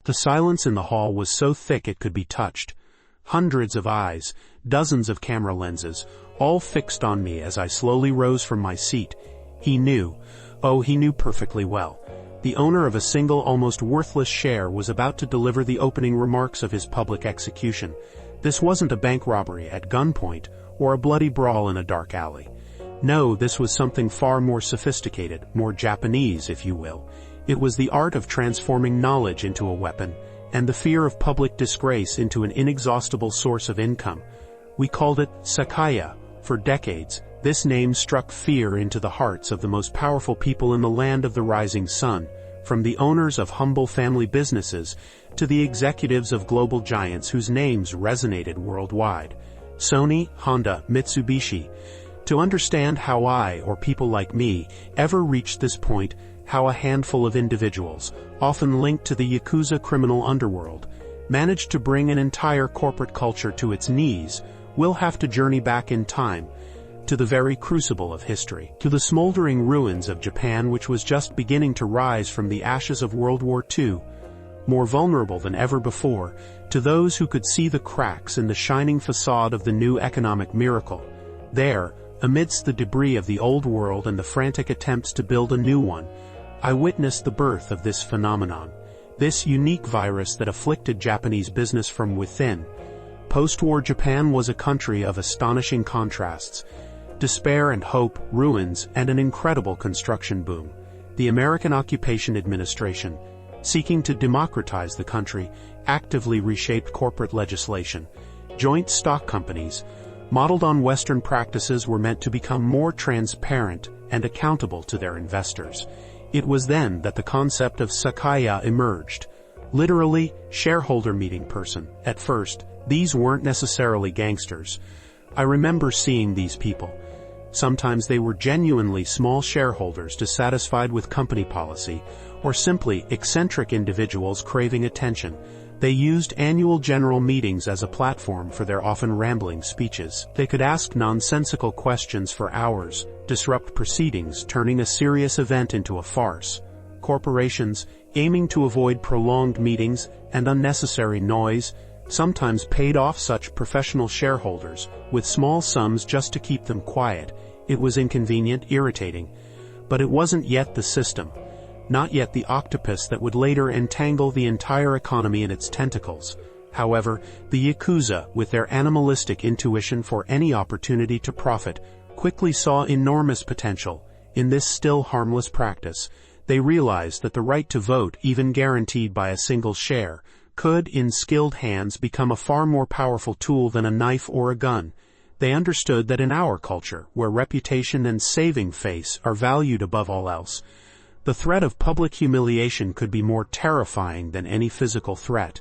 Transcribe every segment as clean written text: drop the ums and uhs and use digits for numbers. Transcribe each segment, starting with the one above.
The silence in the hall was so thick it could be touched. Hundreds of eyes, dozens of camera lenses, all fixed on me as I slowly rose from my seat. He knew perfectly well. The owner of a single, almost worthless share was about to deliver the opening remarks of his public execution. This wasn't a bank robbery at gunpoint or a bloody brawl in a dark alley. No, this was something far more sophisticated, more Japanese, if you will. It was the art of transforming knowledge into a weapon, and the fear of public disgrace into an inexhaustible source of income. We called it Sokaiya. For decades, this name struck fear into the hearts of the most powerful people in the land of the rising sun, from the owners of humble family businesses to the executives of global giants whose names resonated worldwide. Sony, Honda, Mitsubishi. To understand how I, or people like me, ever reached this point, how a handful of individuals, often linked to the Yakuza criminal underworld, managed to bring an entire corporate culture to its knees, we'll have to journey back in time, to the very crucible of history, to the smoldering ruins of Japan which was just beginning to rise from the ashes of World War II, more vulnerable than ever before, to those who could see the cracks in the shining facade of the new economic miracle. There, amidst the debris of the old world and the frantic attempts to build a new one, I witnessed the birth of this phenomenon, this unique virus that afflicted Japanese business from within. Post-war Japan was a country of astonishing contrasts. Despair and hope, ruins, and an incredible construction boom. The American Occupation Administration, seeking to democratize the country, actively reshaped corporate legislation. Joint stock companies, modeled on Western practices, were meant to become more transparent and accountable to their investors. It was then that the concept of Sokaiya emerged. Literally, shareholder meeting person. At first, these weren't necessarily gangsters. I remember seeing these people. Sometimes they were genuinely small shareholders dissatisfied with company policy, or simply eccentric individuals craving attention. They used annual general meetings as a platform for their often rambling speeches. They could ask nonsensical questions for hours, disrupt proceedings, turning a serious event into a farce. Corporations, aiming to avoid prolonged meetings and unnecessary noise, sometimes paid off such professional shareholders with small sums just to keep them quiet. It was inconvenient, irritating. But it wasn't yet the system. Not yet the octopus that would later entangle the entire economy in its tentacles. However, the Yakuza, with their animalistic intuition for any opportunity to profit, quickly saw enormous potential in this still harmless practice. They realized that the right to vote, even guaranteed by a single share, could, in skilled hands, become a far more powerful tool than a knife or a gun. They understood that in our culture, where reputation and saving face are valued above all else, the threat of public humiliation could be more terrifying than any physical threat.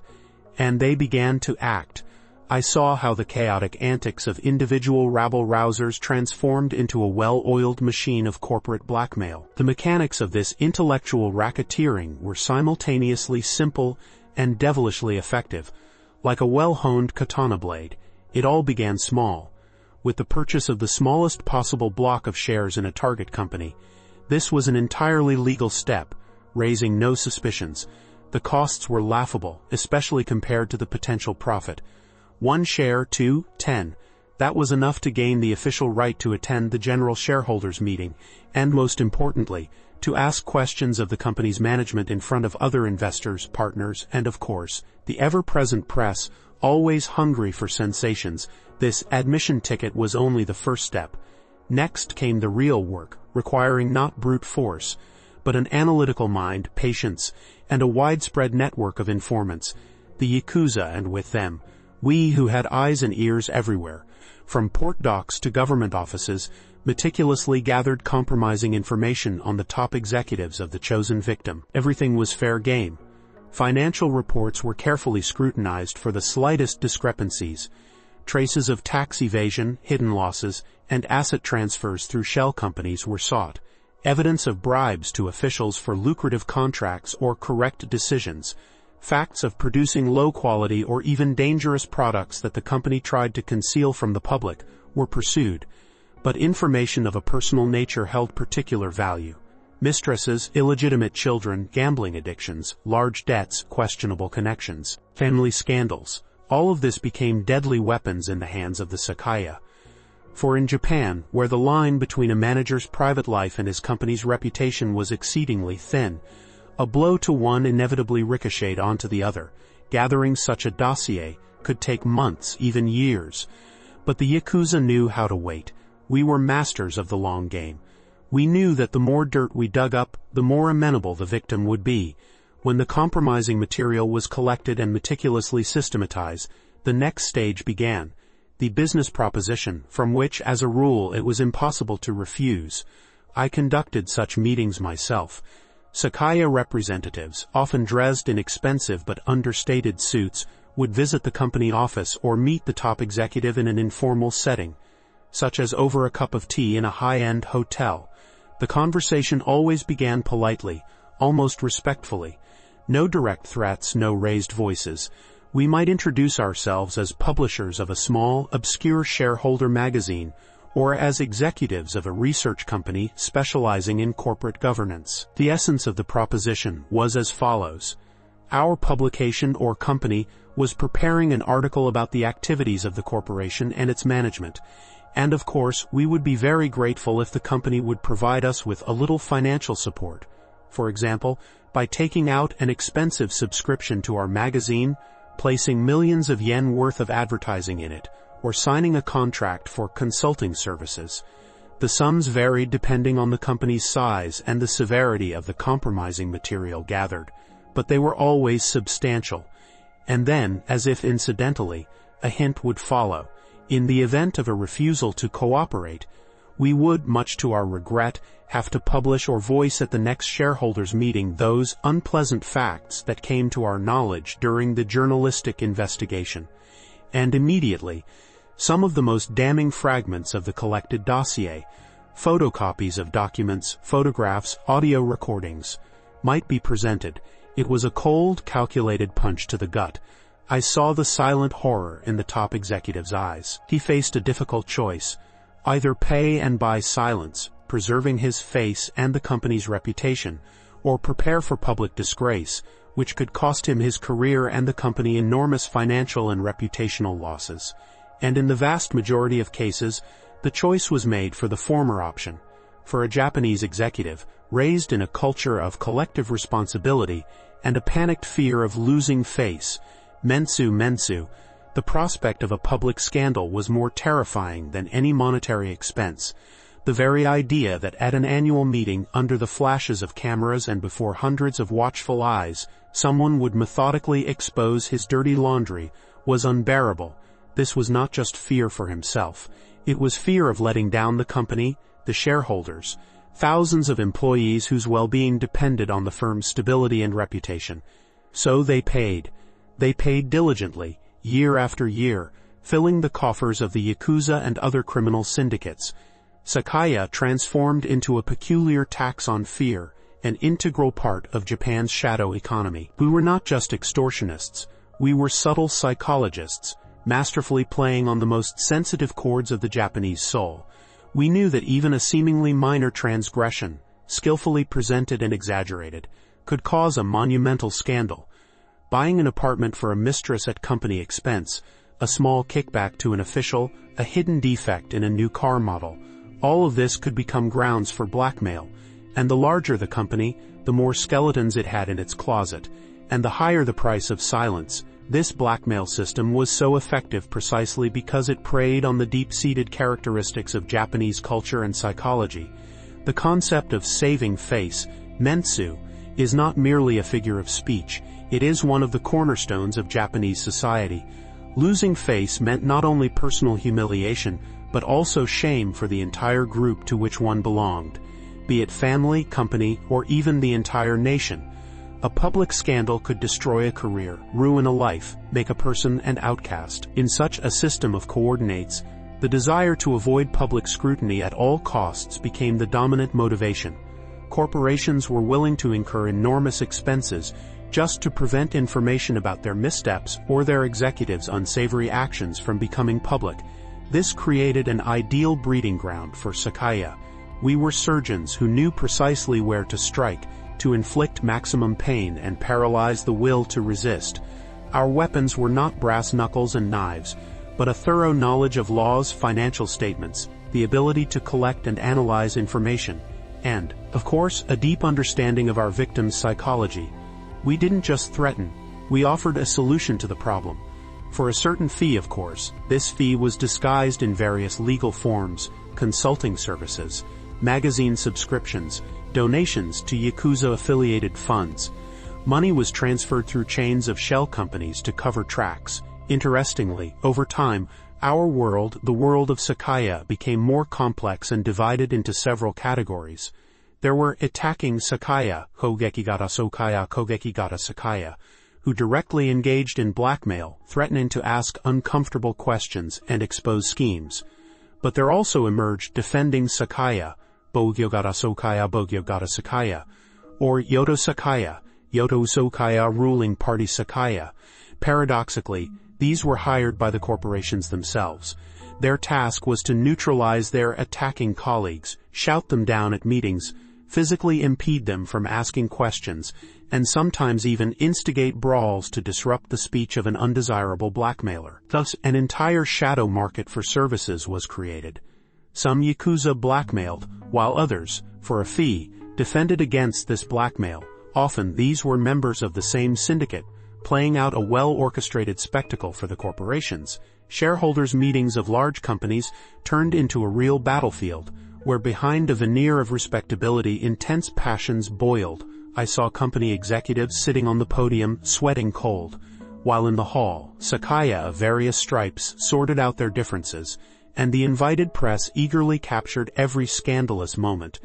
And they began to act. I saw how the chaotic antics of individual rabble-rousers transformed into a well-oiled machine of corporate blackmail. The mechanics of this intellectual racketeering were simultaneously simple and devilishly effective. Like a well-honed katana blade, it all began small, with the purchase of the smallest possible block of shares in a target company. This was an entirely legal step, raising no suspicions. The costs were laughable, especially compared to the potential profit. 1 share, 2, 10. That was enough to gain the official right to attend the general shareholders meeting, and most importantly, to ask questions of the company's management in front of other investors, partners, and of course, the ever-present press, always hungry for sensations. This admission ticket was only the first step. Next came the real work, requiring not brute force, but an analytical mind, patience, and a widespread network of informants. The Yakuza, and with them, we who had eyes and ears everywhere, from port docks to government offices, meticulously gathered compromising information on the top executives of the chosen victim. Everything was fair game. Financial reports were carefully scrutinized for the slightest discrepancies. Traces of tax evasion, hidden losses, and asset transfers through shell companies were sought. Evidence of bribes to officials for lucrative contracts or correct decisions. Facts of producing low-quality or even dangerous products that the company tried to conceal from the public were pursued. But information of a personal nature held particular value. Mistresses, illegitimate children, gambling addictions, large debts, questionable connections, family scandals. All of this became deadly weapons in the hands of the Sokaiya. For in Japan, where the line between a manager's private life and his company's reputation was exceedingly thin, a blow to one inevitably ricocheted onto the other. Gathering such a dossier could take months, even years. But the Yakuza knew how to wait. We were masters of the long game. We knew that the more dirt we dug up, the more amenable the victim would be. When the compromising material was collected and meticulously systematized, the next stage began. The business proposition, from which, as a rule, it was impossible to refuse. I conducted such meetings myself. Sokaiya representatives, often dressed in expensive but understated suits, would visit the company office or meet the top executive in an informal setting, such as over a cup of tea in a high-end hotel. The conversation always began politely, almost respectfully. No direct threats, no raised voices. We might introduce ourselves as publishers of a small, obscure shareholder magazine, or as executives of a research company specializing in corporate governance. The essence of the proposition was as follows. Our publication or company was preparing an article about the activities of the corporation and its management, and of course we would be very grateful if the company would provide us with a little financial support. For example, by taking out an expensive subscription to our magazine, placing millions of yen worth of advertising in it, or signing a contract for consulting services. The sums varied depending on the company's size and the severity of the compromising material gathered, but they were always substantial. And then, as if incidentally, a hint would follow. In the event of a refusal to cooperate, we would, much to our regret, have to publish or voice at the next shareholders' meeting those unpleasant facts that came to our knowledge during the journalistic investigation. And immediately, some of the most damning fragments of the collected dossier, photocopies of documents, photographs, audio recordings, might be presented. It was a cold, calculated punch to the gut. I saw the silent horror in the top executive's eyes. He faced a difficult choice. Either pay and buy silence, preserving his face and the company's reputation, or prepare for public disgrace, which could cost him his career and the company enormous financial and reputational losses. And in the vast majority of cases, the choice was made for the former option. For a Japanese executive, raised in a culture of collective responsibility and a panicked fear of losing face, mensu, the prospect of a public scandal was more terrifying than any monetary expense. The very idea that at an annual meeting, under the flashes of cameras and before hundreds of watchful eyes, someone would methodically expose his dirty laundry was unbearable. This was not just fear for himself. It was fear of letting down the company, the shareholders, thousands of employees whose well-being depended on the firm's stability and reputation. So they paid. They paid diligently, year after year, filling the coffers of the Yakuza and other criminal syndicates. Sokaiya transformed into a peculiar tax on fear, an integral part of Japan's shadow economy. We were not just extortionists. We were subtle psychologists, masterfully playing on the most sensitive chords of the Japanese soul. We knew that even a seemingly minor transgression, skillfully presented and exaggerated, could cause a monumental scandal. Buying an apartment for a mistress at company expense, a small kickback to an official, a hidden defect in a new car model, all of this could become grounds for blackmail, and the larger the company, the more skeletons it had in its closet, and the higher the price of silence. This blackmail system was so effective precisely because it preyed on the deep-seated characteristics of Japanese culture and psychology. The concept of saving face, mensu, is not merely a figure of speech. It is one of the cornerstones of Japanese society. Losing face meant not only personal humiliation, but also shame for the entire group to which one belonged, be it family, company, or even the entire nation. A public scandal could destroy a career, ruin a life, make a person an outcast. In such a system of coordinates, the desire to avoid public scrutiny at all costs became the dominant motivation. Corporations were willing to incur enormous expenses just to prevent information about their missteps or their executives' unsavory actions from becoming public. This created an ideal breeding ground for Sokaiya. We were surgeons who knew precisely where to strike, to inflict maximum pain and paralyze the will to resist. Our weapons were not brass knuckles and knives, but a thorough knowledge of laws, financial statements, the ability to collect and analyze information, and, of course, a deep understanding of our victims' psychology. We didn't just threaten, we offered a solution to the problem. For a certain fee, of course. This fee was disguised in various legal forms, consulting services, magazine subscriptions, donations to Yakuza-affiliated funds. Money was transferred through chains of shell companies to cover tracks. Interestingly, over time, our world, the world of Sokaiya, became more complex and divided into several categories. There were attacking Sokaiya, Kogekigata Sokaiya, Kogekigata Sokaiya, who directly engaged in blackmail, threatening to ask uncomfortable questions and expose schemes. But there also emerged defending Sokaiya, Bogyogata Sokaiya, Bogyogata Sokaiya, or Yoto Sokaiya, Yoto Sokaiya ruling party Sokaiya. Paradoxically, these were hired by the corporations themselves. Their task was to neutralize their attacking colleagues, shout them down at meetings, physically impede them from asking questions, and sometimes even instigate brawls to disrupt the speech of an undesirable blackmailer. Thus, an entire shadow market for services was created. Some Yakuza blackmailed, while others, for a fee, defended against this blackmail. Often these were members of the same syndicate, playing out a well-orchestrated spectacle for the corporations. Shareholders' meetings of large companies turned into a real battlefield, where behind a veneer of respectability intense passions boiled. I saw company executives sitting on the podium, sweating cold, while in the hall, Sokaiya of various stripes sorted out their differences, and the invited press eagerly captured every scandalous moment.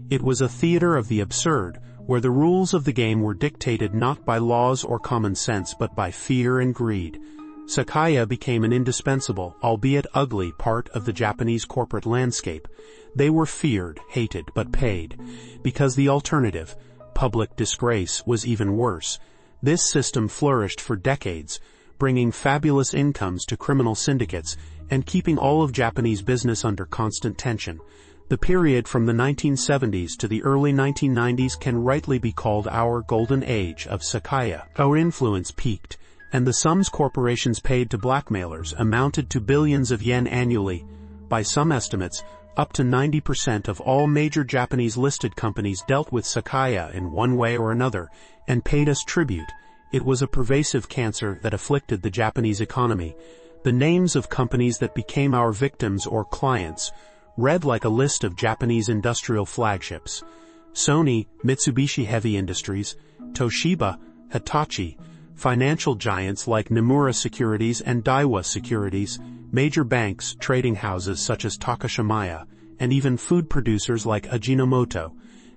It was a theater of the absurd, where the rules of the game were dictated not by laws or common sense but by fear and greed. Sokaiya became an indispensable, albeit ugly, part of the Japanese corporate landscape. They were feared, hated, but paid, because the alternative, public disgrace, was even worse. This system flourished for decades, bringing fabulous incomes to criminal syndicates and keeping all of Japanese business under constant tension. The period from the 1970s to the early 1990s can rightly be called our golden age of Sokaiya. Our influence peaked, and the sums corporations paid to blackmailers amounted to billions of yen annually. By some estimates, up to 90% of all major Japanese listed companies dealt with Sokaiya in one way or another, and paid us tribute. It was a pervasive cancer that afflicted the Japanese economy. The names of companies that became our victims or clients read like a list of Japanese industrial flagships: Sony, Mitsubishi Heavy Industries, Toshiba, Hitachi, financial giants like Nomura Securities and Daiwa Securities, major banks, trading houses such as Takashimaya, and even food producers like Ajinomoto.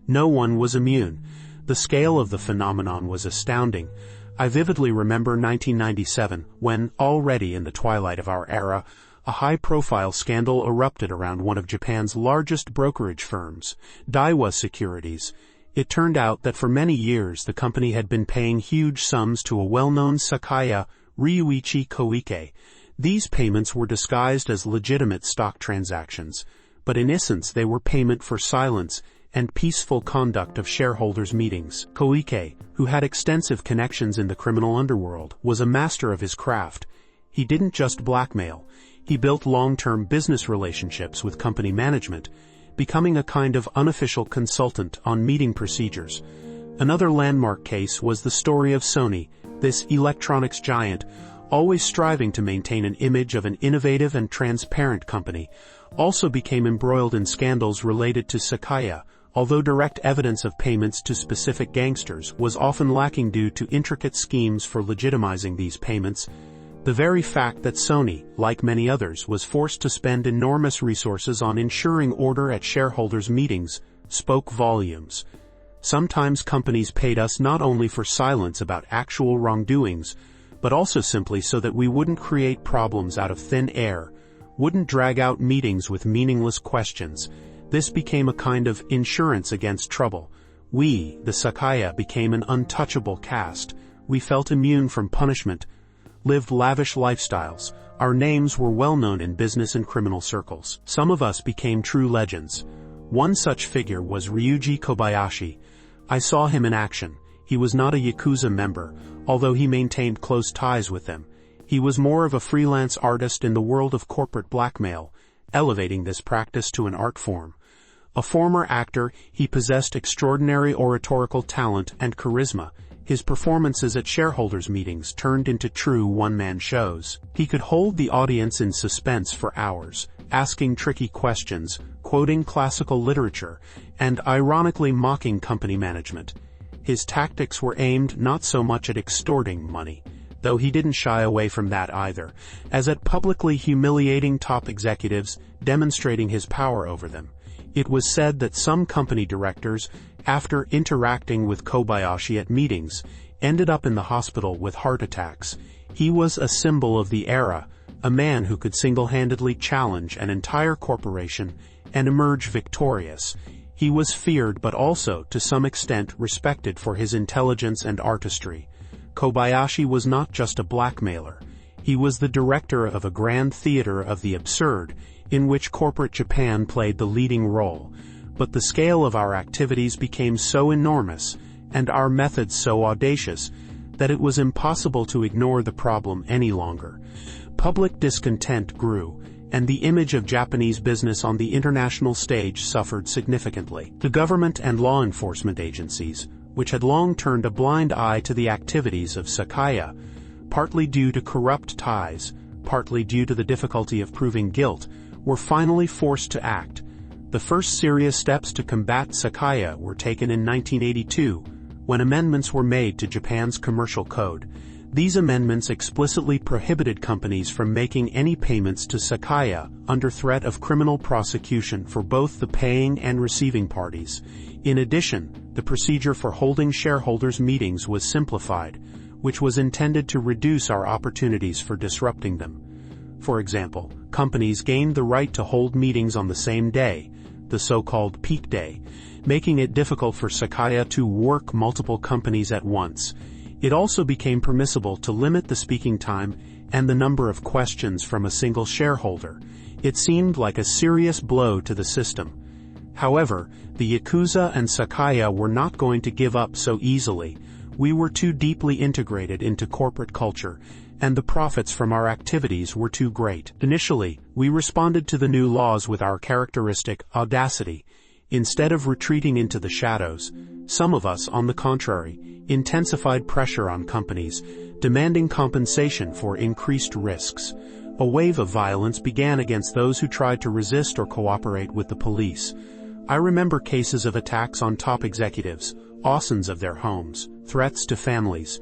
No one was immune. The scale of the phenomenon was astounding. I vividly remember 1997, when, already in the twilight of our era, a high-profile scandal erupted around one of Japan's largest brokerage firms, Daiwa Securities. It turned out that for many years the company had been paying huge sums to a well-known Sokaiya, Ryuichi Koike. These payments were disguised as legitimate stock transactions, but in essence they were payment for silence and peaceful conduct of shareholders' meetings. Koike, who had extensive connections in the criminal underworld, was a master of his craft. He didn't just blackmail. He built long-term business relationships with company management, becoming a kind of unofficial consultant on meeting procedures. Another landmark case was the story of Sony, this electronics giant, always striving to maintain an image of an innovative and transparent company, also became embroiled in scandals related to Sokaiya, although direct evidence of payments to specific gangsters was often lacking due to intricate schemes for legitimizing these payments. The very fact that Sony, like many others, was forced to spend enormous resources on ensuring order at shareholders' meetings spoke volumes. Sometimes companies paid us not only for silence about actual wrongdoings, but also simply so that we wouldn't create problems out of thin air, wouldn't drag out meetings with meaningless questions. This became a kind of insurance against trouble. We, the Sokaiya, became an untouchable caste. We felt immune from punishment, lived lavish lifestyles. Our names were well known in business and criminal circles. Some of us became true legends. One such figure was Ryuji Kobayashi. I saw him in action. He was not a Yakuza member, although he maintained close ties with them. He was more of a freelance artist in the world of corporate blackmail, elevating this practice to an art form. A former actor, he possessed extraordinary oratorical talent and charisma. His performances at shareholders' meetings turned into true one-man shows. He could hold the audience in suspense for hours, asking tricky questions, quoting classical literature, and ironically mocking company management. His tactics were aimed not so much at extorting money, though he didn't shy away from that either, as at publicly humiliating top executives, demonstrating his power over them. It was said that some company directors, after interacting with Kobayashi at meetings, ended up in the hospital with heart attacks. He was a symbol of the era, a man who could single-handedly challenge an entire corporation and emerge victorious. He was feared but also, to some extent, respected for his intelligence and artistry. Kobayashi was not just a blackmailer. He was the director of a grand theater of the absurd, in which corporate Japan played the leading role. But the scale of our activities became so enormous, and our methods so audacious, that it was impossible to ignore the problem any longer. Public discontent grew, and the image of Japanese business on the international stage suffered significantly. The government and law enforcement agencies, which had long turned a blind eye to the activities of Sokaiya, partly due to corrupt ties, partly due to the difficulty of proving guilt, were finally forced to act. The first serious steps to combat Sokaiya were taken in 1982, when amendments were made to Japan's commercial code. These amendments explicitly prohibited companies from making any payments to Sokaiya under threat of criminal prosecution for both the paying and receiving parties. In addition, the procedure for holding shareholders' meetings was simplified, which was intended to reduce our opportunities for disrupting them. For example, companies gained the right to hold meetings on the same day, the so-called peak day, making it difficult for Sokaiya to work multiple companies at once. It also became permissible to limit the speaking time and the number of questions from a single shareholder. It seemed like a serious blow to the system. However, the Yakuza and Sokaiya were not going to give up so easily. We were too deeply integrated into corporate culture, and the profits from our activities were too great. Initially, we responded to the new laws with our characteristic audacity. Instead of retreating into the shadows, some of us, on the contrary, intensified pressure on companies, demanding compensation for increased risks. A wave of violence began against those who tried to resist or cooperate with the police. I remember cases of attacks on top executives, arsons of their homes, threats to families.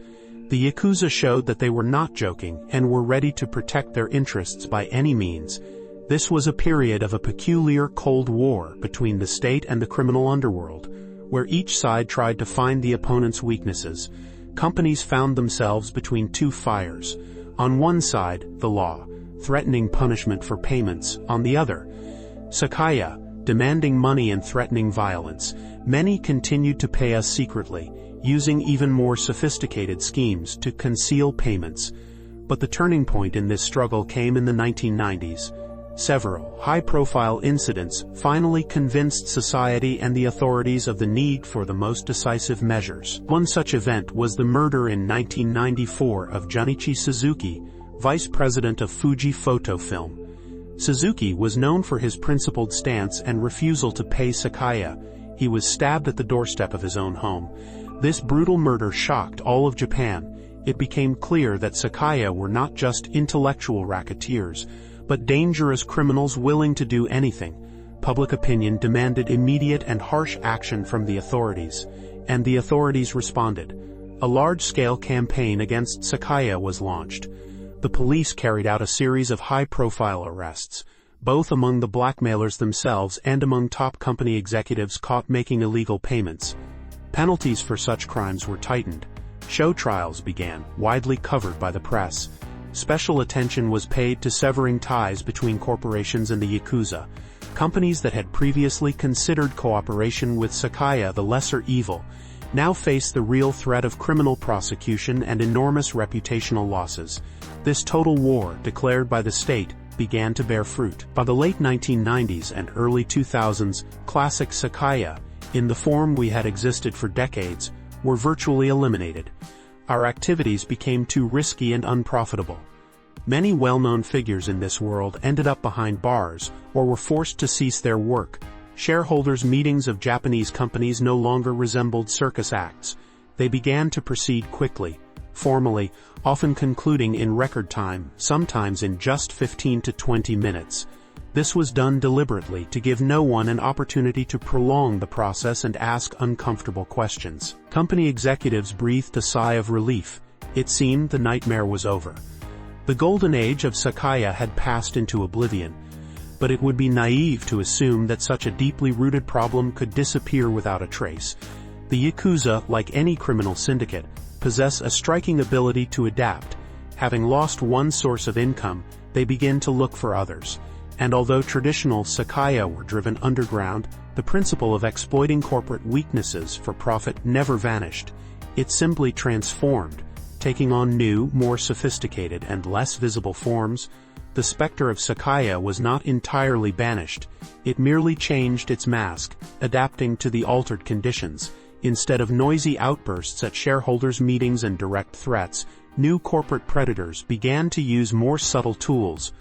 The Yakuza showed that they were not joking and were ready to protect their interests by any means. This was a period of a peculiar Cold War between the state and the criminal underworld, where each side tried to find the opponent's weaknesses. Companies found themselves between two fires. On one side, the law, threatening punishment for payments; on the other, Sokaiya, demanding money and threatening violence. Many continued to pay us secretly, using even more sophisticated schemes to conceal payments. But the turning point in this struggle came in the 1990s. Several high-profile incidents finally convinced society and the authorities of the need for the most decisive measures. One such event was the murder in 1994 of Junichi Suzuki, vice president of Fuji Photo Film. Suzuki was known for his principled stance and refusal to pay Sokaiya. He was stabbed at the doorstep of his own home. This brutal murder shocked all of Japan. It became clear that Sokaiya were not just intellectual racketeers, but dangerous criminals willing to do anything. Public opinion demanded immediate and harsh action from the authorities, and the authorities responded. A large-scale campaign against Sokaiya was launched. The police carried out a series of high-profile arrests, both among the blackmailers themselves and among top company executives caught making illegal payments. Penalties for such crimes were tightened. Show trials began, widely covered by the press. Special attention was paid to severing ties between corporations and the Yakuza. Companies that had previously considered cooperation with Sokaiya the lesser evil now faced the real threat of criminal prosecution and enormous reputational losses. This total war, declared by the state, began to bear fruit. By the late 1990s and early 2000s, classic Sokaiya, in the form we had existed for decades, were virtually eliminated. Our activities became too risky and unprofitable. Many well-known figures in this world ended up behind bars or were forced to cease their work. Shareholders' meetings of Japanese companies no longer resembled circus acts. They began to proceed quickly, formally, often concluding in record time, sometimes in just 15 to 20 minutes. This was done deliberately to give no one an opportunity to prolong the process and ask uncomfortable questions. Company executives breathed a sigh of relief. It seemed the nightmare was over. The golden age of Sokaiya had passed into oblivion, but it would be naive to assume that such a deeply rooted problem could disappear without a trace. The Yakuza, like any criminal syndicate, possess a striking ability to adapt. Having lost one source of income, they begin to look for others. And although traditional Sokaiya were driven underground, the principle of exploiting corporate weaknesses for profit never vanished. It simply transformed, taking on new, more sophisticated and less visible forms. The specter of Sokaiya was not entirely banished. It merely changed its mask, adapting to the altered conditions. Instead of noisy outbursts at shareholders' meetings and direct threats, new corporate predators began to use more subtle tools.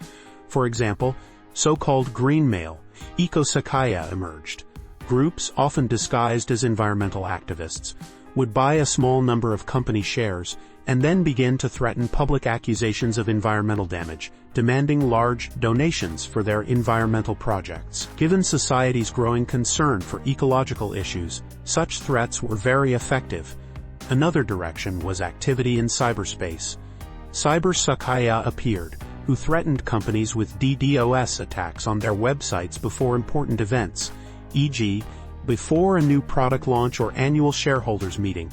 For example, so-called green mail, eco-Sokaiya emerged. Groups, often disguised as environmental activists, would buy a small number of company shares and then begin to threaten public accusations of environmental damage, demanding large donations for their environmental projects. Given society's growing concern for ecological issues, such threats were very effective. Another direction was activity in cyberspace. Cyber Sokaiya appeared, who threatened companies with DDoS attacks on their websites before important events, e.g., before a new product launch or annual shareholders meeting,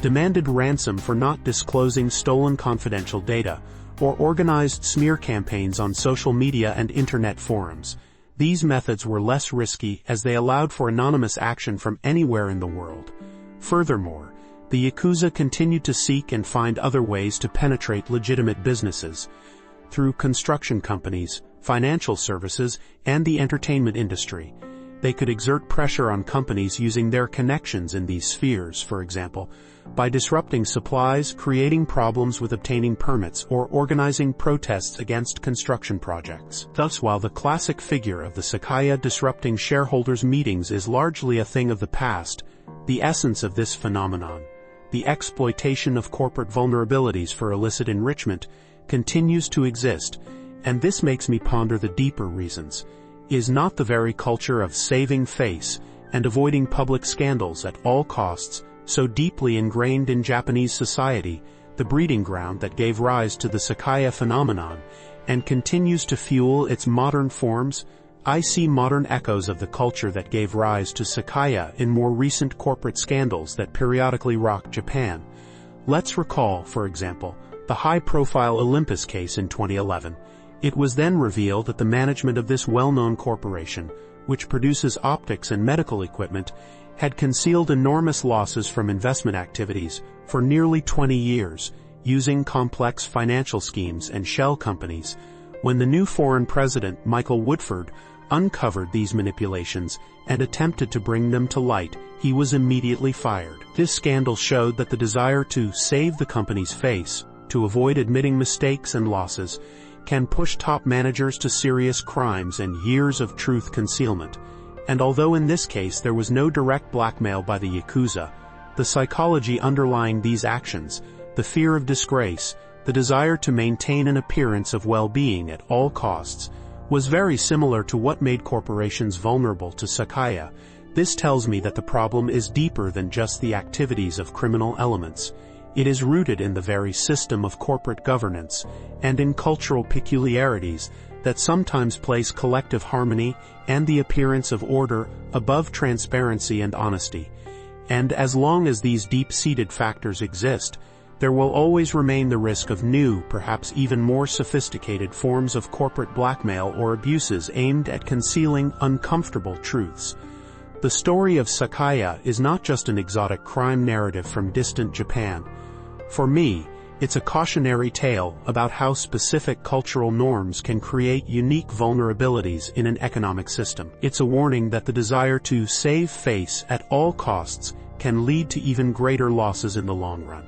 demanded ransom for not disclosing stolen confidential data, or organized smear campaigns on social media and internet forums. These methods were less risky as they allowed for anonymous action from anywhere in the world. Furthermore, the Yakuza continued to seek and find other ways to penetrate legitimate businesses. Through construction companies, financial services, and the entertainment industry, they could exert pressure on companies using their connections in these spheres, for example, by disrupting supplies, creating problems with obtaining permits, or organizing protests against construction projects. Thus, while the classic figure of the Sokaiya disrupting shareholders' meetings is largely a thing of the past, the essence of this phenomenon, the exploitation of corporate vulnerabilities for illicit enrichment, continues to exist, and this makes me ponder the deeper reasons. Is not the very culture of saving face and avoiding public scandals at all costs so deeply ingrained in Japanese society, the breeding ground that gave rise to the Sokaiya phenomenon, and continues to fuel its modern forms? I see modern echoes of the culture that gave rise to Sokaiya in more recent corporate scandals that periodically rock Japan. Let's recall, for example, the high-profile Olympus case in 2011. It was then revealed that the management of this well-known corporation, which produces optics and medical equipment, had concealed enormous losses from investment activities for nearly 20 years, using complex financial schemes and shell companies. When the new foreign president, Michael Woodford, uncovered these manipulations and attempted to bring them to light, he was immediately fired. This scandal showed that the desire to save the company's face, to avoid admitting mistakes and losses, can push top managers to serious crimes and years of truth concealment. And although in this case there was no direct blackmail by the Yakuza, the psychology underlying these actions, the fear of disgrace, the desire to maintain an appearance of well-being at all costs, was very similar to what made corporations vulnerable to Sokaiya. This tells me that the problem is deeper than just the activities of criminal elements. It is rooted in the very system of corporate governance and in cultural peculiarities that sometimes place collective harmony and the appearance of order above transparency and honesty. And as long as these deep-seated factors exist, there will always remain the risk of new, perhaps even more sophisticated forms of corporate blackmail or abuses aimed at concealing uncomfortable truths. The story of Sokaiya is not just an exotic crime narrative from distant Japan. For me, It's a cautionary tale about how specific cultural norms can create unique vulnerabilities in an economic system. It's a warning that the desire to save face at all costs can lead to even greater losses in the long run.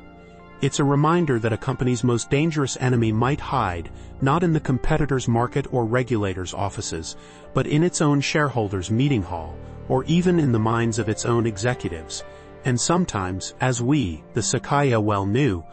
It's a reminder that a company's most dangerous enemy might hide, not in the competitor's market or regulator's offices, but in its own shareholders' meeting hall, or even in the minds of its own executives. And sometimes, as we, the Sokaiya, well knew,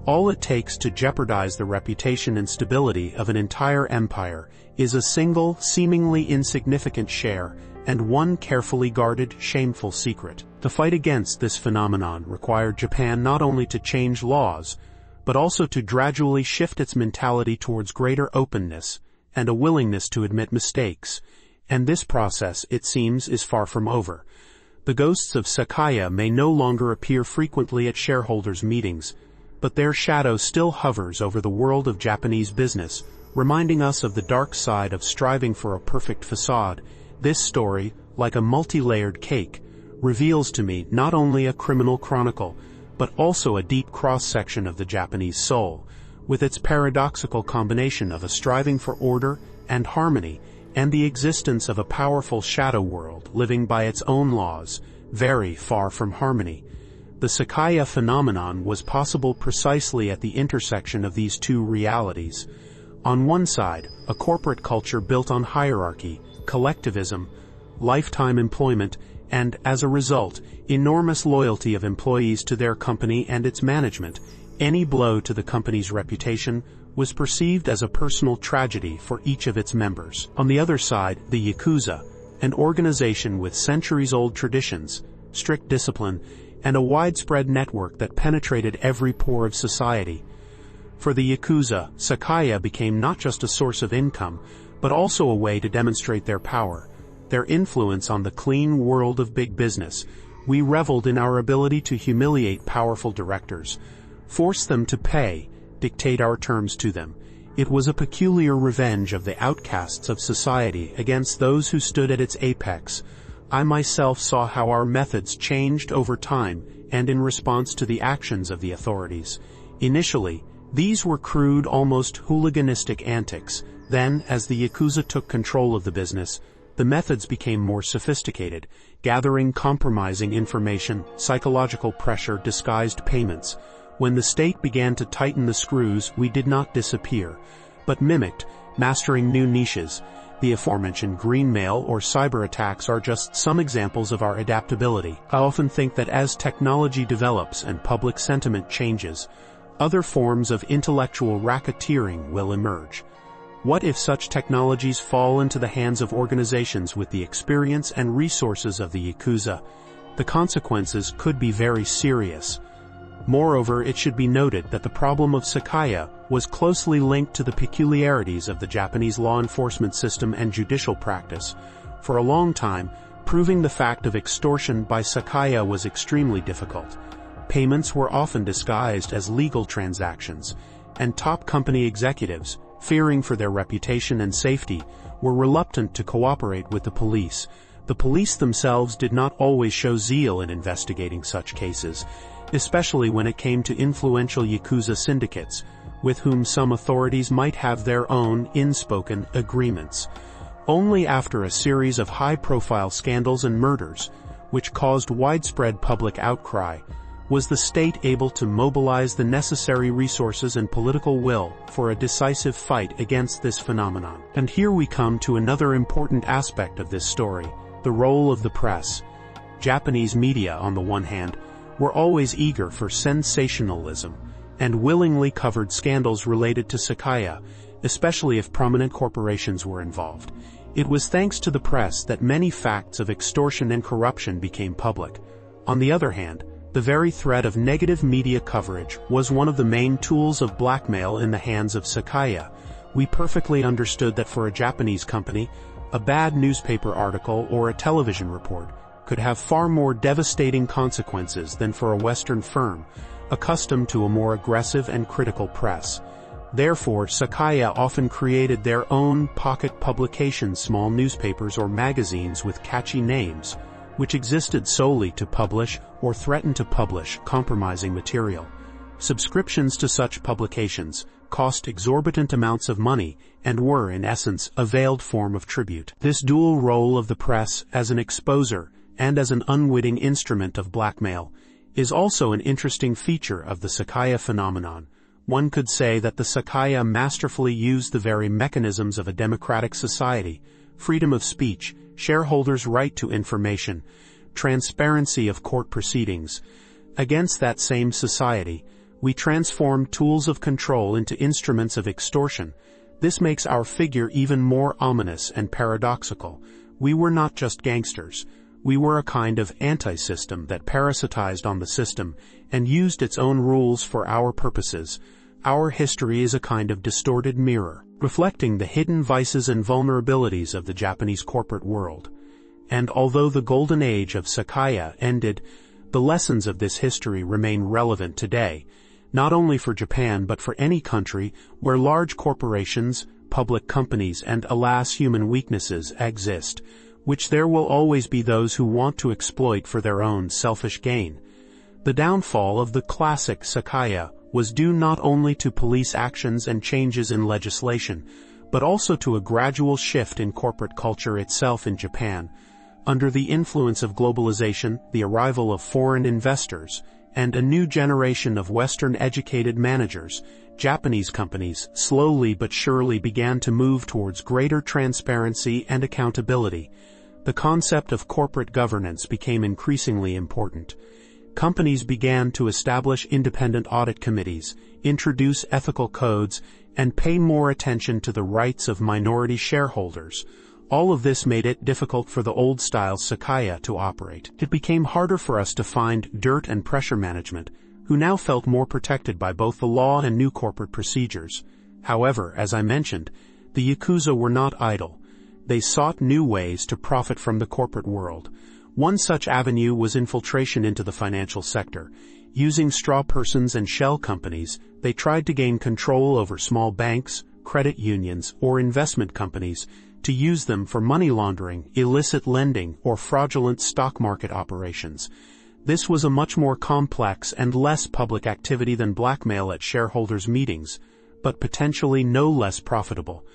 all it takes to jeopardize the reputation and stability of an entire empire is a single, seemingly insignificant share and one carefully guarded, shameful secret. The fight against this phenomenon required Japan not only to change laws, but also to gradually shift its mentality towards greater openness and a willingness to admit mistakes. And this process, it seems, is far from over. The ghosts of Sokaiya may no longer appear frequently at shareholders' meetings, but their shadow still hovers over the world of Japanese business, reminding us of the dark side of striving for a perfect facade. This story, like a multi-layered cake, reveals to me not only a criminal chronicle, but also a deep cross-section of the Japanese soul, with its paradoxical combination of a striving for order and harmony, and the existence of a powerful shadow world living by its own laws, very far from harmony. The Sokaiya phenomenon was possible precisely at the intersection of these two realities. On one side, a corporate culture built on hierarchy, collectivism, lifetime employment, and, as a result, enormous loyalty of employees to their company and its management. Any blow to the company's reputation was perceived as a personal tragedy for each of its members. On the other side, the Yakuza, an organization with centuries-old traditions, strict discipline, and a widespread network that penetrated every pore of society. For the Yakuza, Sokaiya became not just a source of income, but also a way to demonstrate their power, their influence on the clean world of big business. We reveled in our ability to humiliate powerful directors, force them to pay, dictate our terms to them. It was a peculiar revenge of the outcasts of society against those who stood at its apex. I myself saw how our methods changed over time and in response to the actions of the authorities. Initially, these were crude, almost hooliganistic antics. Then, as the Yakuza took control of the business, the methods became more sophisticated, gathering compromising information, psychological pressure, disguised payments. When the state began to tighten the screws, we did not disappear, but mimicked, mastering new niches. The aforementioned green mail or cyber attacks are just some examples of our adaptability. I often think that as technology develops and public sentiment changes, other forms of intellectual racketeering will emerge. What if such technologies fall into the hands of organizations with the experience and resources of the Yakuza? The consequences could be very serious. Moreover, it should be noted that the problem of Sokaiya was closely linked to the peculiarities of the Japanese law enforcement system and judicial practice. For a long time, proving the fact of extortion by Sokaiya was extremely difficult. Payments were often disguised as legal transactions, and top company executives, fearing for their reputation and safety, were reluctant to cooperate with the police. The police themselves did not always show zeal in investigating such cases, especially when it came to influential Yakuza syndicates, with whom some authorities might have their own unspoken agreements. Only after a series of high-profile scandals and murders, which caused widespread public outcry, was the state able to mobilize the necessary resources and political will for a decisive fight against this phenomenon. And here we come to another important aspect of this story, the role of the press. Japanese media, on the one hand, were always eager for sensationalism and willingly covered scandals related to Sokaiya, especially if prominent corporations were involved. It was thanks to the press that many facts of extortion and corruption became public. On the other hand, the very threat of negative media coverage was one of the main tools of blackmail in the hands of Sokaiya. We perfectly understood that for a Japanese company, a bad newspaper article or a television report could have far more devastating consequences than for a Western firm, accustomed to a more aggressive and critical press. Therefore, Sokaiya often created their own pocket publications, small newspapers or magazines with catchy names, which existed solely to publish or threaten to publish compromising material. Subscriptions to such publications cost exorbitant amounts of money and were, in essence, a veiled form of tribute. This dual role of the press as an exposer and as an unwitting instrument of blackmail is also an interesting feature of the Sokaiya phenomenon. One could say that the Sokaiya masterfully used the very mechanisms of a democratic society: freedom of speech, shareholders' right to information, transparency of court proceedings. Against that same society, we transform tools of control into instruments of extortion. This makes our figure even more ominous and paradoxical. We were not just gangsters. We were a kind of anti-system that parasitized on the system and used its own rules for our purposes. Our history is a kind of distorted mirror, reflecting the hidden vices and vulnerabilities of the Japanese corporate world. And although the golden age of Sokaiya ended, the lessons of this history remain relevant today, not only for Japan but for any country where large corporations, public companies, and, alas, human weaknesses exist, which there will always be those who want to exploit for their own selfish gain. The downfall of the classic Sokaiya was due not only to police actions and changes in legislation, but also to a gradual shift in corporate culture itself in Japan. Under the influence of globalization, the arrival of foreign investors, and a new generation of Western-educated managers, Japanese companies slowly but surely began to move towards greater transparency and accountability. The concept of corporate governance became increasingly important. Companies began to establish independent audit committees, introduce ethical codes, and pay more attention to the rights of minority shareholders. All of this made it difficult for the old-style Sokaiya to operate. It became harder for us to find dirt and pressure management, who now felt more protected by both the law and new corporate procedures. However, as I mentioned, the Yakuza were not idle. They sought new ways to profit from the corporate world. One such avenue was infiltration into the financial sector. Using straw persons and shell companies, they tried to gain control over small banks, credit unions, or investment companies, to use them for money laundering, illicit lending, or fraudulent stock market operations. This was a much more complex and less public activity than blackmail at shareholders' meetings, but potentially no less profitable.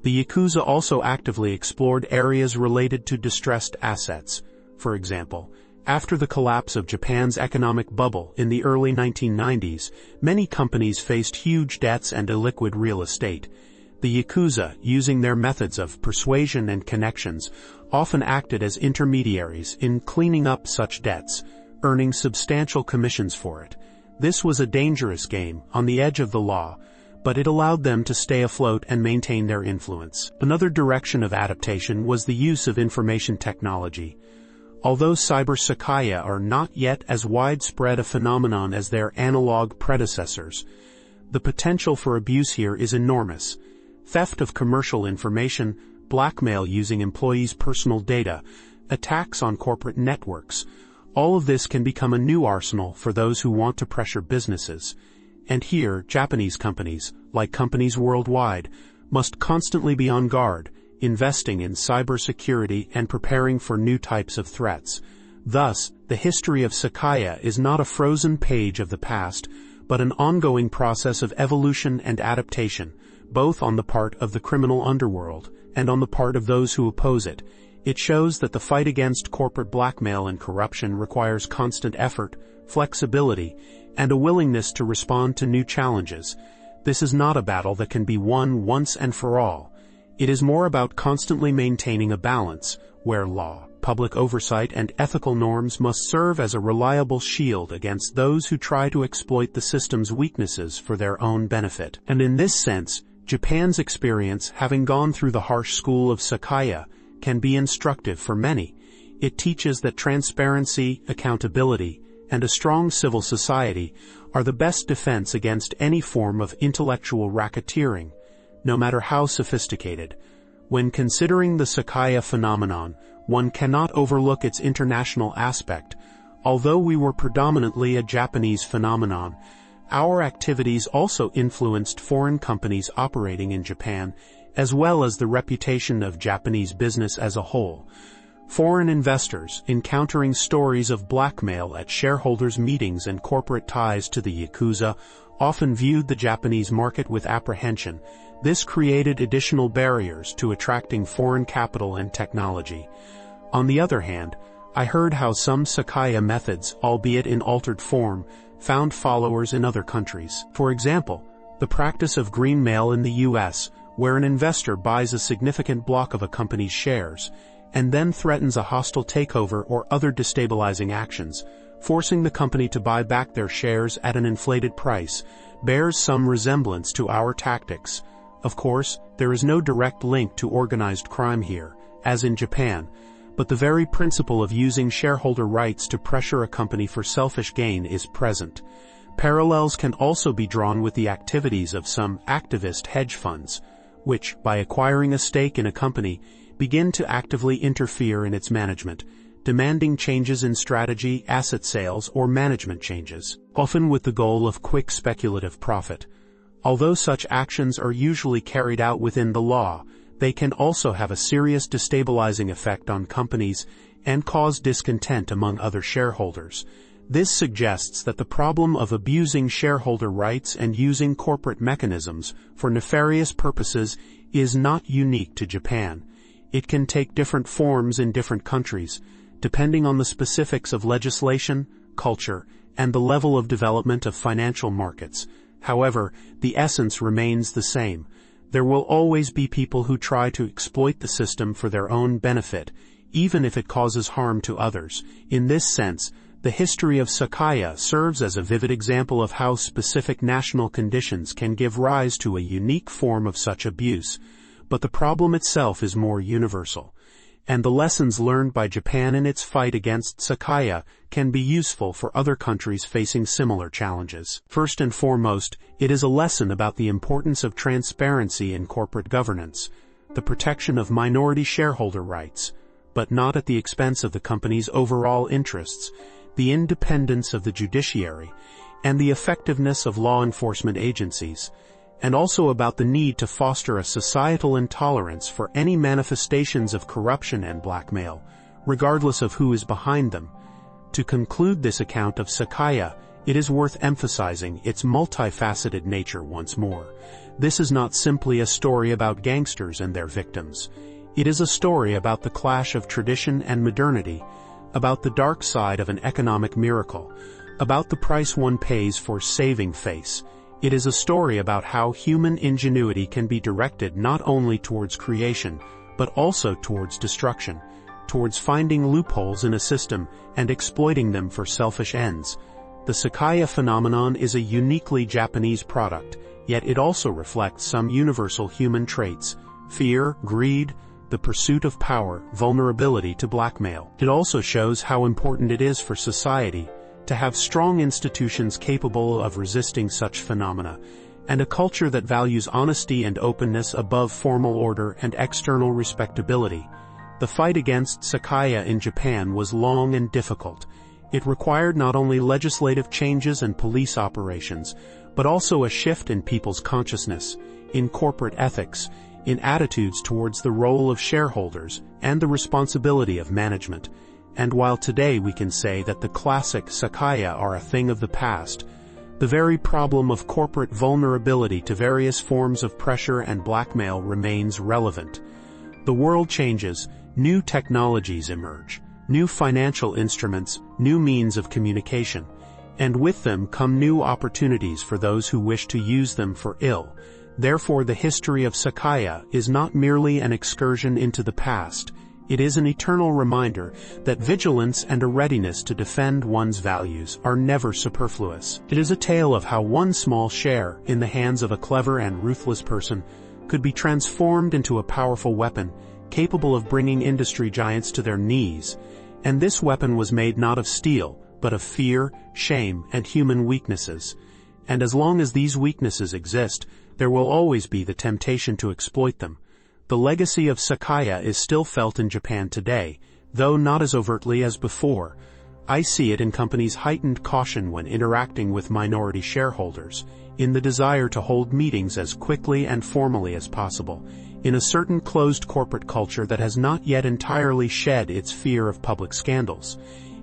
The Yakuza also actively explored areas related to distressed assets. For example, after the collapse of Japan's economic bubble in the early 1990s, many companies faced huge debts and illiquid real estate. The Yakuza, using their methods of persuasion and connections, often acted as intermediaries in cleaning up such debts, earning substantial commissions for it. This was a dangerous game, on the edge of the law, but it allowed them to stay afloat and maintain their influence. Another direction of adaptation was the use of information technology. Although cyber Sokaiya are not yet as widespread a phenomenon as their analog predecessors, the potential for abuse here is enormous. Theft of commercial information, blackmail using employees' personal data, attacks on corporate networks, all of this can become a new arsenal for those who want to pressure businesses. And here, Japanese companies, like companies worldwide, must constantly be on guard, investing in cybersecurity and preparing for new types of threats. Thus, the history of Sokaiya is not a frozen page of the past, but an ongoing process of evolution and adaptation, both on the part of the criminal underworld and on the part of those who oppose it. It shows that the fight against corporate blackmail and corruption requires constant effort, flexibility, and a willingness to respond to new challenges. This is not a battle that can be won once and for all. It is more about constantly maintaining a balance, where law, public oversight, and ethical norms must serve as a reliable shield against those who try to exploit the system's weaknesses for their own benefit. And in this sense, Japan's experience, having gone through the harsh school of Sokaiya, can be instructive for many. It teaches that transparency, accountability, and a strong civil society are the best defense against any form of intellectual racketeering, no matter how sophisticated. When considering the Sokaiya phenomenon, one cannot overlook its international aspect. Although we were predominantly a Japanese phenomenon, our activities also influenced foreign companies operating in Japan, as well as the reputation of Japanese business as a whole. Foreign investors, encountering stories of blackmail at shareholders' meetings and corporate ties to the Yakuza, often viewed the Japanese market with apprehension. This created additional barriers to attracting foreign capital and technology. On the other hand, I heard how some Sokaiya methods, albeit in altered form, found followers in other countries. For example, the practice of green mail in the US, where an investor buys a significant block of a company's shares, and then threatens a hostile takeover or other destabilizing actions, forcing the company to buy back their shares at an inflated price, bears some resemblance to our tactics. Of course, there is no direct link to organized crime here, as in Japan, but the very principle of using shareholder rights to pressure a company for selfish gain is present. Parallels can also be drawn with the activities of some activist hedge funds, which, by acquiring a stake in a company, begin to actively interfere in its management, demanding changes in strategy, asset sales, or management changes, often with the goal of quick speculative profit. Although such actions are usually carried out within the law, they can also have a serious destabilizing effect on companies and cause discontent among other shareholders. This suggests that the problem of abusing shareholder rights and using corporate mechanisms for nefarious purposes is not unique to Japan. It can take different forms in different countries, depending on the specifics of legislation, culture, and the level of development of financial markets. However, the essence remains the same. There will always be people who try to exploit the system for their own benefit, even if it causes harm to others. In this sense, the history of Sokaiya serves as a vivid example of how specific national conditions can give rise to a unique form of such abuse. But the problem itself is more universal, and the lessons learned by Japan in its fight against Sokaiya can be useful for other countries facing similar challenges. First and foremost, it is a lesson about the importance of transparency in corporate governance, the protection of minority shareholder rights, but not at the expense of the company's overall interests, the independence of the judiciary, and the effectiveness of law enforcement agencies, and also about the need to foster a societal intolerance for any manifestations of corruption and blackmail, regardless of who is behind them. To conclude this account of Sokaiya, it is worth emphasizing its multifaceted nature once more. This is not simply a story about gangsters and their victims. It is a story about the clash of tradition and modernity, about the dark side of an economic miracle, about the price one pays for saving face. It is a story about how human ingenuity can be directed not only towards creation, but also towards destruction, towards finding loopholes in a system and exploiting them for selfish ends. The Sokaiya phenomenon is a uniquely Japanese product, yet it also reflects some universal human traits: fear, greed, the pursuit of power, vulnerability to blackmail. It also shows how important it is for society to have strong institutions capable of resisting such phenomena, and a culture that values honesty and openness above formal order and external respectability. The fight against Sokaiya in Japan was long and difficult. It required not only legislative changes and police operations, but also a shift in people's consciousness, in corporate ethics, in attitudes towards the role of shareholders and the responsibility of management. And while today we can say that the classic Sokaiya are a thing of the past, the very problem of corporate vulnerability to various forms of pressure and blackmail remains relevant. The world changes, new technologies emerge, new financial instruments, new means of communication, and with them come new opportunities for those who wish to use them for ill. Therefore, the history of Sokaiya is not merely an excursion into the past. It is an eternal reminder that vigilance and a readiness to defend one's values are never superfluous. It is a tale of how one small share in the hands of a clever and ruthless person could be transformed into a powerful weapon, capable of bringing industry giants to their knees. And this weapon was made not of steel, but of fear, shame, and human weaknesses. And as long as these weaknesses exist, there will always be the temptation to exploit them. The legacy of Sokaiya is still felt in Japan today, though not as overtly as before. I see it in companies' heightened caution when interacting with minority shareholders, in the desire to hold meetings as quickly and formally as possible, in a certain closed corporate culture that has not yet entirely shed its fear of public scandals.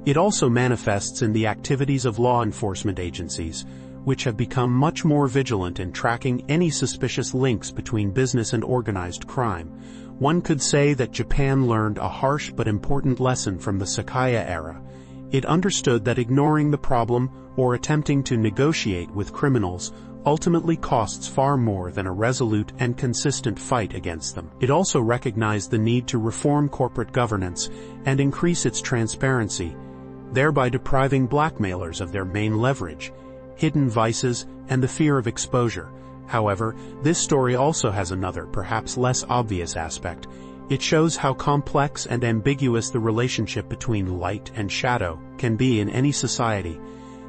It also manifests in the activities of law enforcement agencies, which have become much more vigilant in tracking any suspicious links between business and organized crime. One could say that Japan learned a harsh but important lesson from the Sokaiya era. It understood that ignoring the problem or attempting to negotiate with criminals ultimately costs far more than a resolute and consistent fight against them. It also recognized the need to reform corporate governance and increase its transparency, thereby depriving blackmailers of their main leverage, hidden vices, and the fear of exposure. However, this story also has another, perhaps less obvious aspect. It shows how complex and ambiguous the relationship between light and shadow can be in any society.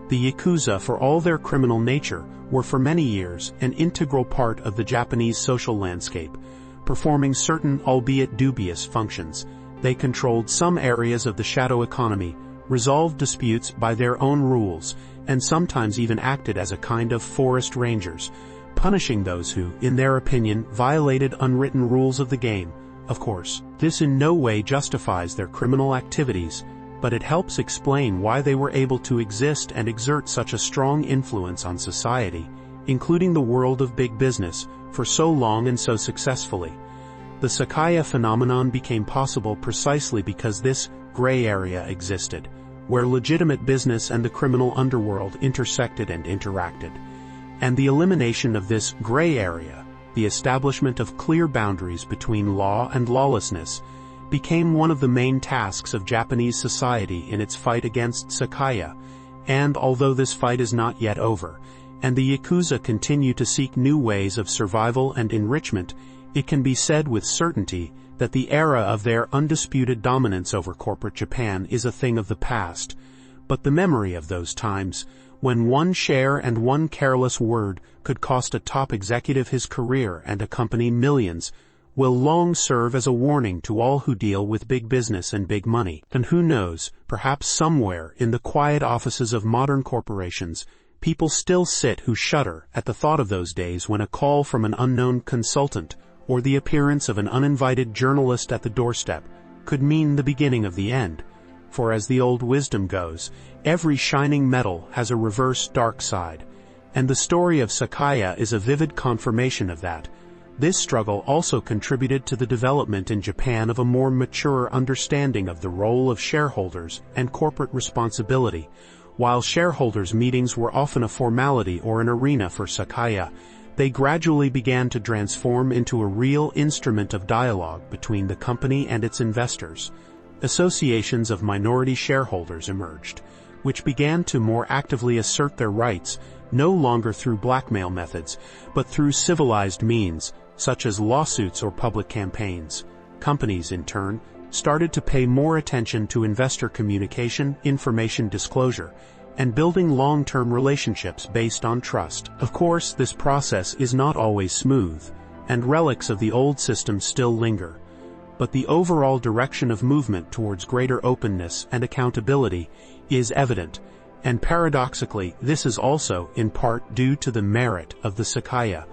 The Yakuza, for all their criminal nature, were for many years an integral part of the Japanese social landscape, performing certain, albeit dubious, functions. They controlled some areas of the shadow economy, resolved disputes by their own rules, and sometimes even acted as a kind of forest rangers, punishing those who, in their opinion, violated unwritten rules of the game. Of course, this in no way justifies their criminal activities, but it helps explain why they were able to exist and exert such a strong influence on society, including the world of big business, for so long and so successfully. The Sokaiya phenomenon became possible precisely because this gray area existed, where legitimate business and the criminal underworld intersected and interacted. And the elimination of this gray area, the establishment of clear boundaries between law and lawlessness, became one of the main tasks of Japanese society in its fight against Sokaiya. And although this fight is not yet over, and the Yakuza continue to seek new ways of survival and enrichment, it can be said with certainty that the era of their undisputed dominance over corporate Japan is a thing of the past. But the memory of those times, when one share and one careless word could cost a top executive his career and a company millions, will long serve as a warning to all who deal with big business and big money. And who knows, perhaps somewhere in the quiet offices of modern corporations, people still sit who shudder at the thought of those days when a call from an unknown consultant or the appearance of an uninvited journalist at the doorstep could mean the beginning of the end. For as the old wisdom goes, every shining metal has a reverse dark side, and the story of Sokaiya is a vivid confirmation of that. This struggle also contributed to the development in Japan of a more mature understanding of the role of shareholders and corporate responsibility. While shareholders' meetings were often a formality or an arena for Sokaiya, they gradually began to transform into a real instrument of dialogue between the company and its investors. Associations of minority shareholders emerged, which began to more actively assert their rights, no longer through blackmail methods, but through civilized means, such as lawsuits or public campaigns. Companies, in turn, started to pay more attention to investor communication, information disclosure, and building long-term relationships based on trust. Of course, this process is not always smooth, and relics of the old system still linger. But the overall direction of movement towards greater openness and accountability is evident, and paradoxically, this is also, in part, due to the merit of the Sokaiya.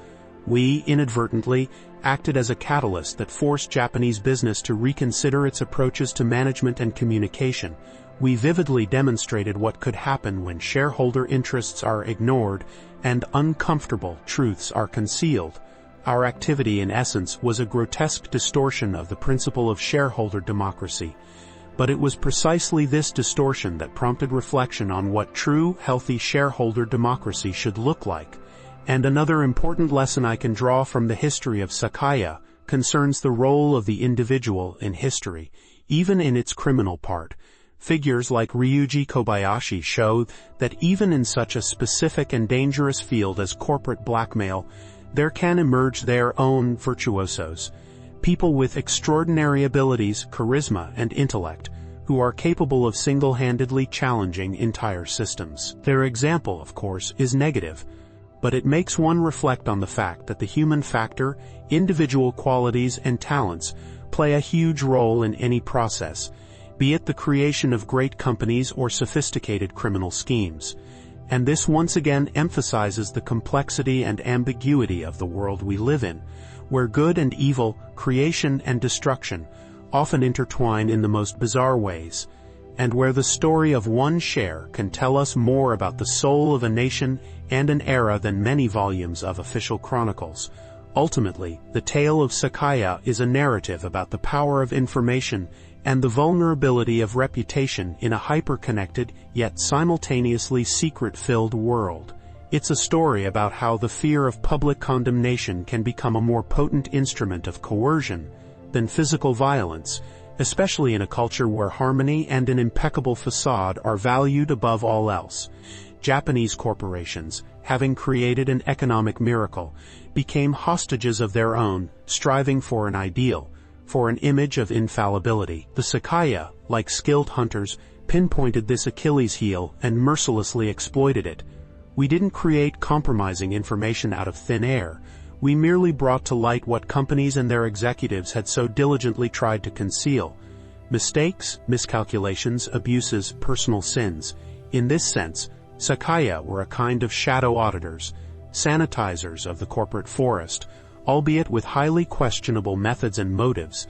We, inadvertently, acted as a catalyst that forced Japanese business to reconsider its approaches to management and communication. We vividly demonstrated what could happen when shareholder interests are ignored and uncomfortable truths are concealed. Our activity, in essence, was a grotesque distortion of the principle of shareholder democracy. But it was precisely this distortion that prompted reflection on what true, healthy shareholder democracy should look like. And another important lesson I can draw from the history of Sokaiya concerns the role of the individual in history, even in its criminal part. Figures like Ryuji Kobayashi show that even in such a specific and dangerous field as corporate blackmail, there can emerge their own virtuosos, people with extraordinary abilities, charisma, and intellect, who are capable of single-handedly challenging entire systems. Their example, of course, is negative, but it makes one reflect on the fact that the human factor, individual qualities, and talents play a huge role in any process. be it the creation of great companies or sophisticated criminal schemes. And this once again emphasizes the complexity and ambiguity of the world we live in, where good and evil, creation and destruction, often intertwine in the most bizarre ways, and where the story of one share can tell us more about the soul of a nation and an era than many volumes of official chronicles. Ultimately, the tale of Sokaiya is a narrative about the power of information and the vulnerability of reputation in a hyper-connected, yet simultaneously secret-filled world. It's a story about how the fear of public condemnation can become a more potent instrument of coercion than physical violence, especially in a culture where harmony and an impeccable facade are valued above all else. Japanese corporations, having created an economic miracle, became hostages of their own, striving for an ideal, for an image of infallibility. The Sokaiya, like skilled hunters, pinpointed this Achilles heel and mercilessly exploited it. We didn't create compromising information out of thin air. We merely brought to light what companies and their executives had so diligently tried to conceal. Mistakes, miscalculations, abuses, personal sins. In this sense, Sokaiya were a kind of shadow auditors, sanitizers of the corporate forest, albeit with highly questionable methods and motives.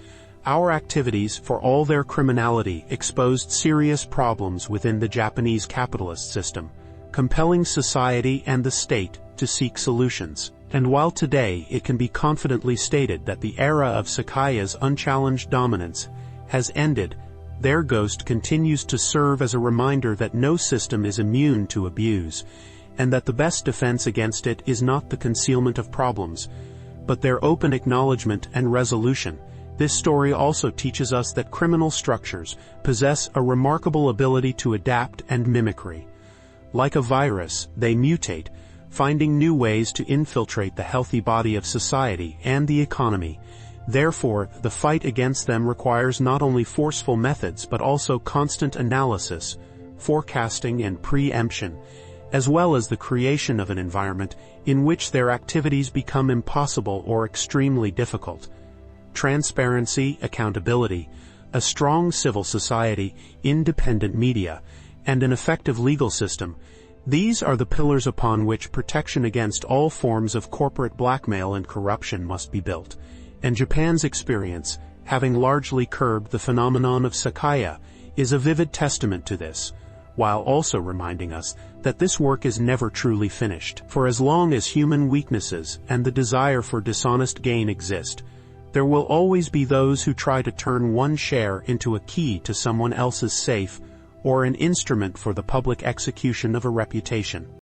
Our activities, for all their criminality, exposed serious problems within the Japanese capitalist system, compelling society and the state to seek solutions. And while today it can be confidently stated that the era of Sokaiya's unchallenged dominance has ended, their ghost continues to serve as a reminder that no system is immune to abuse, and that the best defense against it is not the concealment of problems, but their open acknowledgement and resolution. This story also teaches us that criminal structures possess a remarkable ability to adapt and mimicry. Like a virus, they mutate, finding new ways to infiltrate the healthy body of society and the economy. Therefore, the fight against them requires not only forceful methods but also constant analysis, forecasting and preemption, as well as the creation of an environment in which their activities become impossible or extremely difficult. Transparency, accountability, a strong civil society, independent media, and an effective legal system, these are the pillars upon which protection against all forms of corporate blackmail and corruption must be built. And Japan's experience, having largely curbed the phenomenon of Sokaiya, is a vivid testament to this, while also reminding us that this work is never truly finished. For as long as human weaknesses and the desire for dishonest gain exist, there will always be those who try to turn one share into a key to someone else's safe or an instrument for the public execution of a reputation.